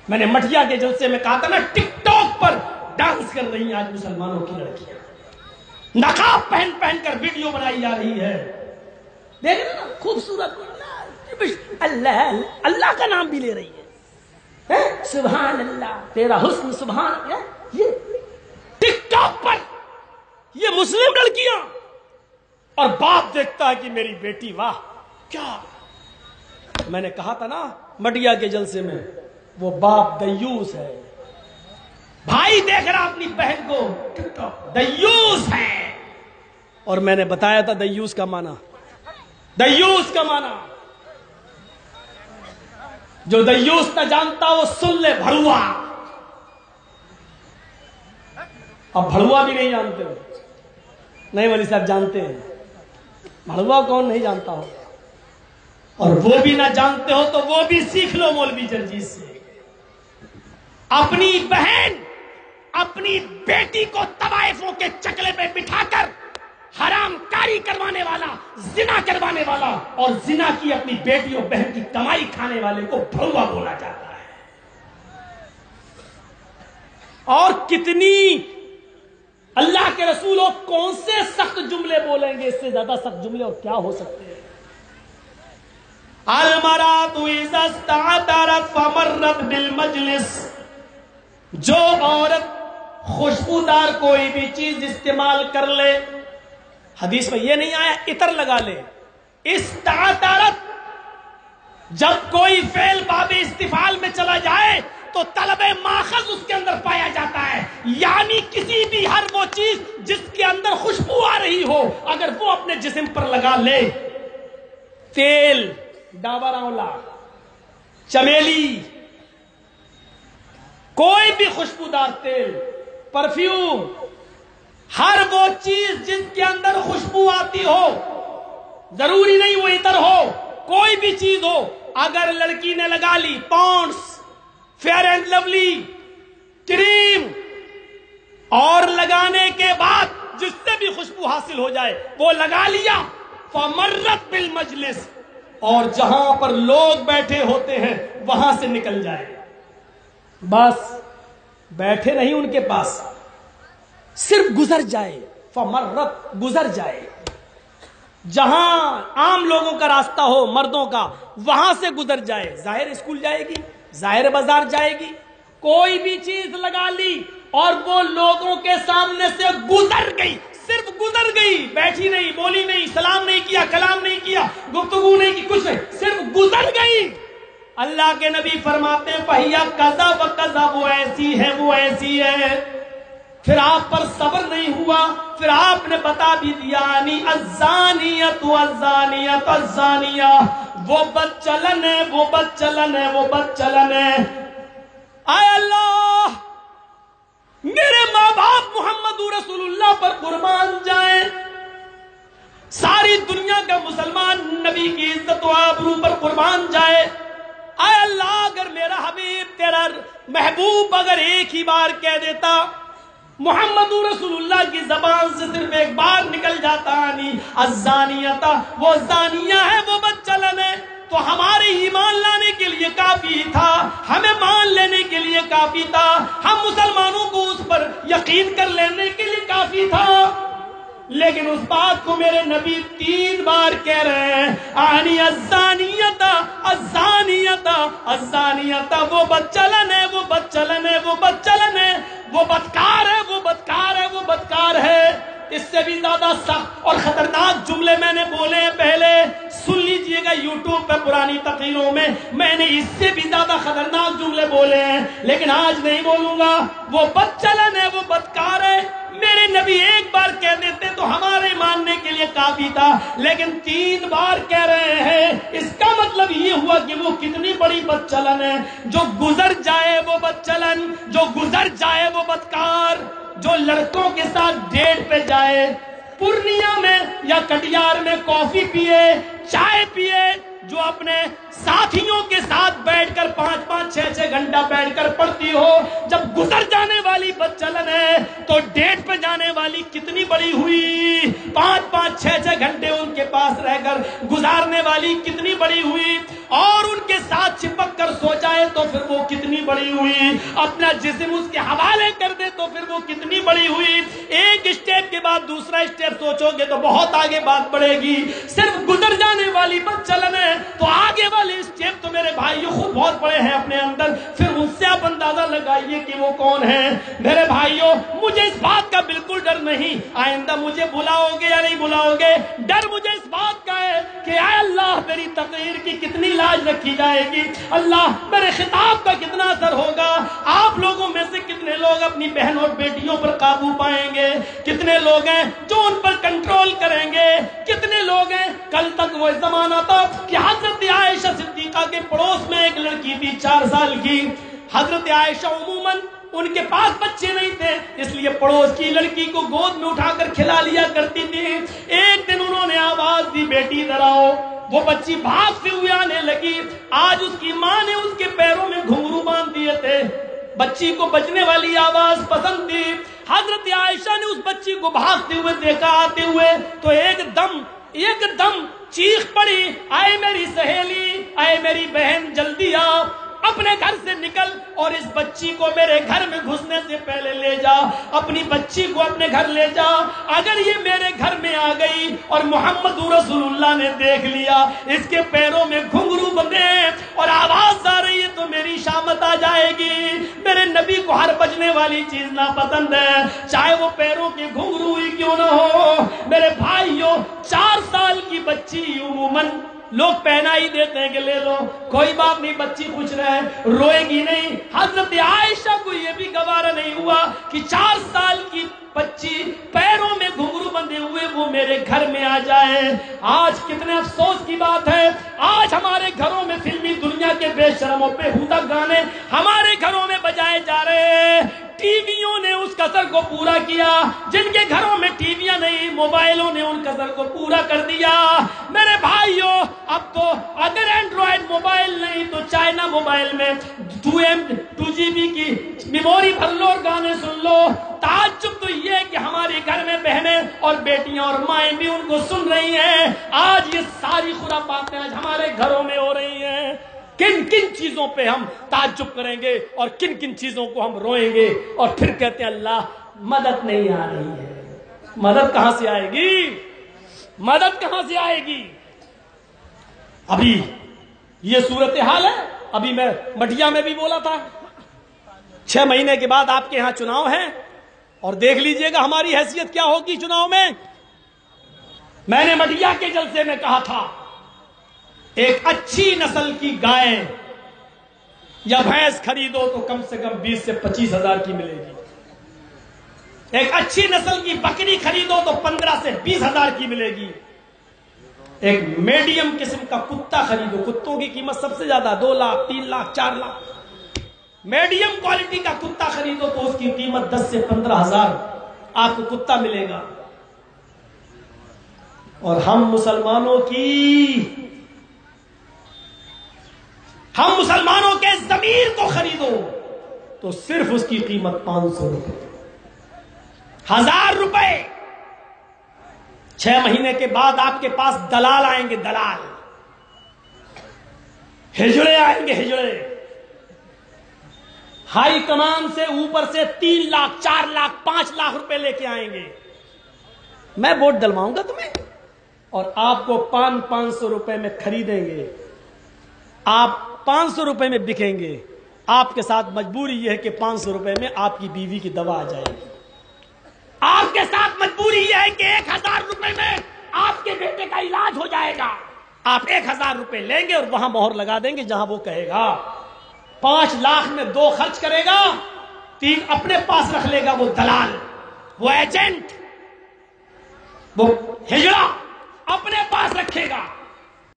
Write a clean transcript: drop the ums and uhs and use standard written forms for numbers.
میں نے مٹیا کے جلسے میں کہا تھا نا، ٹک ٹاک پر ڈانس کر رہی ہیں آج مسلمانوں کی لڑکیاں، نقاب پہن پہن کر ویڈیو بنائی جا رہی ہے، دیکھ رہے نا خوبصورت، اللہ اللہ کا نام بھی لے رہی ہے، سبحان اللہ تیرا حسن سبحان اللہ، یہ ٹک ٹاک پر یہ مسلم لڑکیاں، اور باپ دیکھتا ہے کہ میری بیٹی واہ کیا۔ میں نے کہا تھا نا مڈیا کے جلسے میں، وہ باپ دیوس ہے، بھائی دیکھ رہا اپنی بہن کو ٹک ٹاک، دیوس ہے۔ اور میں نے بتایا تھا دیوس کا معنی، دیوس کا معنی، جو دیوس نہ جانتا وہ سن لے بھڑوا۔ اب بھڑوا بھی نہیں جانتے ہو؟ نہیں ولی صاحب جانتے ہیں، بھڑوا کون نہیں جانتا ہو؟ اور وہ بھی نہ جانتے ہو تو وہ بھی سیکھ لو مولوی جرجیز سے۔ اپنی بہن اپنی بیٹی کو طوائفوں کے چکلے پہ بٹھا کر حرام کاری کروانے والا، زنا کروانے والا، اور زنا کی اپنی بیٹی اور بہن کی کمائی کھانے والے کو بھڑوا بولا جاتا ہے۔ اور کتنی اللہ کے رسول اور کون سے سخت جملے بولیں گے، اس سے زیادہ سخت جملے اور کیا ہو سکتے ہیں؟ المرأۃ اذا استعطرت فمرت بالمجلس، جو عورت خوشبودار کوئی بھی چیز استعمال کر لے، حدیث میں یہ نہیں آیا عطر لگا لے، استعطرت، جب کوئی فعل باب استفعال میں چلا جائے تو طلب ماخذ اس کے اندر پایا جاتا ہے، یعنی کسی بھی ہر وہ چیز جس کے اندر خوشبو آ رہی ہو اگر وہ اپنے جسم پر لگا لے، تیل، ڈابر آملہ، چمیلی، کوئی بھی خوشبودار تیل، پرفیوم، ہر وہ چیز جس کے اندر خوشبو آتی ہو، ضروری نہیں وہ عطر ہو، کوئی بھی چیز ہو، اگر لڑکی نے لگا لی پونڈس، فیئر اینڈ لولی، کریم، اور لگانے کے بعد جس سے بھی خوشبو حاصل ہو جائے وہ لگا لیا، فمرت بالمجلس، اور جہاں پر لوگ بیٹھے ہوتے ہیں وہاں سے نکل جائے، بس بیٹھے نہیں ان کے پاس، صرف گزر جائے، فمرت، گزر جائے، جہاں عام لوگوں کا راستہ ہو، مردوں کا، وہاں سے گزر جائے، ظاہر اسکول جائے گی، ظاہر بازار جائے گی، کوئی بھی چیز لگا لی اور وہ لوگوں کے سامنے سے گزر گئی، صرف گزر گئی، بیٹھی نہیں، بولی نہیں، سلام نہیں کیا، کلام نہیں کیا، گفتگو نہیں کی، کچھ نہیں، صرف گزر گئی، اللہ کے نبی فرماتے ہیں فَهِيَ كَذَا وَكَذَا، وہ ایسی ہے، وہ ایسی ہے۔ پھر آپ پر صبر نہیں ہوا، پھر آپ نے بتا بھی دیا، الزانیۃ الزانیۃ الزانیہ، وہ بدچلن ہے، وہ بدچلن ہے، وہ بدچلن ہے۔ اے اللہ میرے ماں باپ محمد رسول اللہ پر قربان جائیں، ساری دنیا کا مسلمان نبی کی عزت و آبرو پر قربان جائے، اے اللہ اگر میرا حبیب تیرا محبوب اگر ایک ہی بار کہہ دیتا، محمد رسول اللہ کی زبان سے صرف ایک بار نکل جاتا الزانیۃ، وہ زانیہ ہے، وہ بدچلن ہے، تو ہمارے ایمان لانے کے لیے کافی تھا، ہمیں مان لینے کے لیے کافی تھا، ہم مسلمانوں کو اس پر یقین کر لینے کے لیے کافی تھا، لیکن اس بات کو میرے نبی 3 بار کہہ رہے ہیں، الزانیۃ الزانیۃ الزانیۃ، وہ بدچلن ہے، وہ بدچلن ہے، وہ بدچلن ہے، وہ بدکار ہے، وہ بدکار ہے، وہ بدکار ہے۔ اس سے بھی زیادہ سخت اور خطرناک جملے میں نے بولے ہیں، پہلے سن لیجئے گا یوٹیوب پہ پرانی تقریروں میں نے اس سے بھی زیادہ خطرناک جملے بولے ہیں، لیکن آج نہیں بولوں گا۔ وہ بدچلن ہے، وہ بدکار ہے، میرے نبی ایک بار کہہ دیتے تو ہمارے ماننے کے لیے کافی تھا، لیکن 3 بار کہہ رہے ہیں، اس کا مطلب یہ ہوا کہ وہ کتنی بڑی بدچلن ہے، جو گزر جائے وہ بدچلن، جو گزر جائے وہ بدکار، جو لڑکوں کے ساتھ ڈیٹ پہ جائے، پورنیہ میں یا کٹیار میں کافی پیے، چائے پیے، جو اپنے ساتھیوں کے ساتھ بیٹھ کر 5-5 6-6 گھنٹہ بیٹھ کر پڑھتی ہو، جب گزر جانے والی بدچلن ہے تو ڈیٹ پہ جانے والی کتنی بڑی ہوئی، 5-5 6-6 گھنٹے ان کے پاس رہ کر گزارنے والی کتنی بڑی ہوئی، اور ان کے ساتھ چپک کر سو جائے تو پھر وہ کتنی بڑی ہوئی، اپنا جسم اس کے حوالے کر دے تو پھر وہ کتنی بڑی ہوئی۔ ایک اسٹیپ کے بعد دوسرا اسٹیپ سوچو گے تو بہت آگے بات بڑھے گی۔ صرف گزر جانے والی بات چلن ہے تو آگے والے اسٹیپ تو میرے بھائیوں خود بہت بڑے ہیں اپنے اندر، پھر اس سے آپ اندازہ لگائیے کہ وہ کون ہے۔ میرے بھائیوں مجھے اس بات کا بالکل ڈر نہیں، آئندہ مجھے بلاؤ گے یا نہیں بلاؤ گے، ڈر مجھے اس بات کا ہے کہ اے اللہ میری تقریر کی کتنی لاج رکھی جائے گی، اللہ میرے خطاب کا کتنا اثر ہوگا، آپ لوگوں میں سے کتنے لوگ اپنی بہن اور بیٹیوں پر قابو پائیں گے، کتنے لوگ ہیں جو ان پر کنٹرول کریں گے، کتنے لوگ ہیں۔ کل تک وہ زمانہ تھا کہ حضرت عائشہ صدیقہ کے پڑوس میں ایک لڑکی تھی 4 سال کی، حضرت عائشہ عموماً ان کے پاس بچے نہیں تھے، اس لیے پڑوس کی لڑکی کو گود میں اٹھا کر کھلا لیا کرتی تھی۔ ایک دن انہوں نے آواز دی بیٹی ادھر آؤ، وہ بچی بھاگتے ہوئے آنے لگی۔ آج اس کی ماں نے اس کے پیروں میں گھنگرو باندھ دیے تھے، بچی کو بجنے والی آواز پسند تھی۔ حضرت عائشہ نے اس بچی کو بھاگتے ہوئے دیکھا آتے ہوئے تو ایک دم چیخ پڑی، اے میری سہیلی، اے میری بہن جلدی آ، اپنے گھر سے نکل اور اس بچی کو میرے گھر میں گھسنے سے پہلے لے جا، اپنی بچی کو اپنے گھر لے جا، اگر یہ میرے گھر میں آ گئی اور محمد رسول اللہ نے دیکھ لیا اس کے پیروں میں گھنگرو بندے اور آواز آ رہی ہے تو میری شامت آ جائے گی۔ میرے نبی کو ہر بجنے والی چیز ناپسند ہے، چاہے وہ پیروں کے گھنگرو ہی کیوں نہ ہو۔ میرے بھائیوں 4 سال کی بچی عموماً لوگ پہنا ہی دیتے ہیں کہ لے لو، کوئی بات نہیں، بچی خوش رہے، روئے گی نہیں۔ حضرت عائشہ کو یہ بھی گوارا نہیں ہوا کہ 4 سال کی بچی پیروں میں گھنگرو بندے ہوئے وہ میرے گھر میں آ جائے۔ آج کتنے افسوس کی بات ہے، آج ہمارے گھروں میں فلمی دنیا کے بے شرموں پہ ہوتا گانے ہمارے گھروں میں بجائے جا رہے ہیں۔ ٹی ویوں نے اس قصر کو پورا کیا، جن کے گھروں میں ٹی ویاں نہیں موبائلوں نے ان قصر کو پورا کر دیا۔ میرے بھائیوں اب تو اگر اینڈرائڈ موبائل نہیں تو چائنا موبائل میں 2 GB کی میموری بھر لو اور گانے سن لو۔ تعجب تو یہ ہے کہ ہمارے گھر میں بہنیں اور بیٹیاں اور مائیں بھی ان کو سن رہی ہیں۔ آج یہ ساری خرافاتیں آج ہمارے گھروں میں ہو رہی ہیں۔ کن کن چیزوں پہ ہم تعجب کریں گے اور کن کن چیزوں کو ہم روئیں گے اور پھر کہتے ہیں اللہ مدد نہیں آ رہی ہے۔ مدد کہاں سے آئے گی؟ مدد کہاں سے آئے گی؟ ابھی یہ صورتحال ہے۔ ابھی میں مٹیا میں بھی بولا تھا 6 مہینے کے بعد آپ کے ہاں چناؤ ہے اور دیکھ لیجئے گا ہماری حیثیت کیا ہوگی چناؤ میں۔ میں نے مٹیا کے جلسے میں کہا تھا ایک اچھی نسل کی گائے یا بھینس خریدو تو کم سے کم 20 سے 25 ہزار کی ملے گی، ایک اچھی نسل کی بکری خریدو تو 15 سے 20 ہزار کی ملے گی، ایک میڈیم قسم کا کتا خریدو، کتوں کی قیمت سب سے زیادہ 2 لاکھ 3 لاکھ 4 لاکھ، میڈیم کوالٹی کا کتا خریدو تو اس کی قیمت 10 سے 15 ہزار آپ کو کتا ملے گا۔ اور ہم مسلمانوں کے ضمیر کو خریدو تو صرف اس کی قیمت 500 روپے، 1000 روپے۔ 6 مہینے کے بعد آپ کے پاس دلال آئیں گے، دلال، ہجڑے آئیں گے، ہجڑے، ہائی کمان سے اوپر سے 3 لاکھ 4 لاکھ 5 لاکھ روپے لے کے آئیں گے۔ میں ووٹ دلواؤں گا تمہیں اور آپ کو 500 روپے میں خریدیں گے، آپ 500 روپے میں بکیں گے۔ آپ کے ساتھ مجبوری یہ ہے کہ 500 روپے میں آپ کی بیوی کی دوا آ جائے گی، آپ کے ساتھ مجبوری یہ ہے کہ 1000 روپے میں آپ کے بیٹے کا علاج ہو جائے گا۔ آپ 1000 روپے لیں گے اور وہاں مہر لگا دیں گے جہاں وہ کہے گا۔ 5 لاکھ میں 2 خرچ کرے گا، 3 اپنے پاس رکھ لے گا، وہ دلال، وہ ایجنٹ، وہ ہجڑا اپنے پاس رکھے گا۔